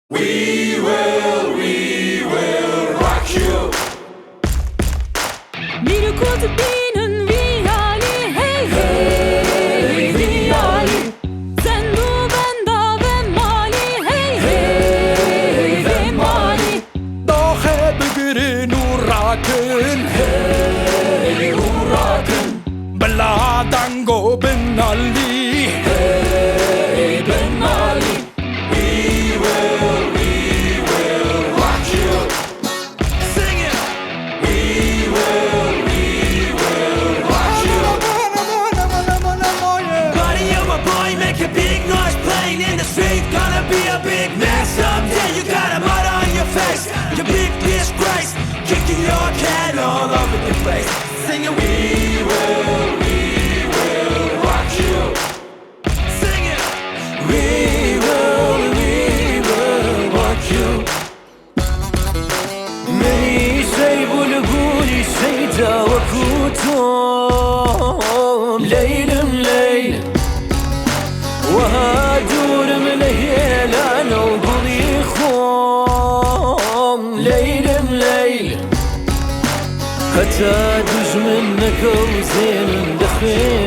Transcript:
We will rock you. Bir kutbinin viyali, hey hey viyali. Sen bu benda ve mali, hey hey ve mali. Dahe bigrin uraken, Hey uraken, beladan go ben Ali. hey Ben Ali. We will rock you. Sing it. We will rock you. Buddy, you're a boy, make a big noise playing in the street. Gonna be a big man someday. You got a mud on your face, you big disgrace, kicking your can all over the place. Singing, We will rock you. sing it. We will rock you. Many say bulbuli seyda وكوتهم ليل ليل وهاجور من هيلان وضيخهم ليل ليل حتى دج منك وزين دخيل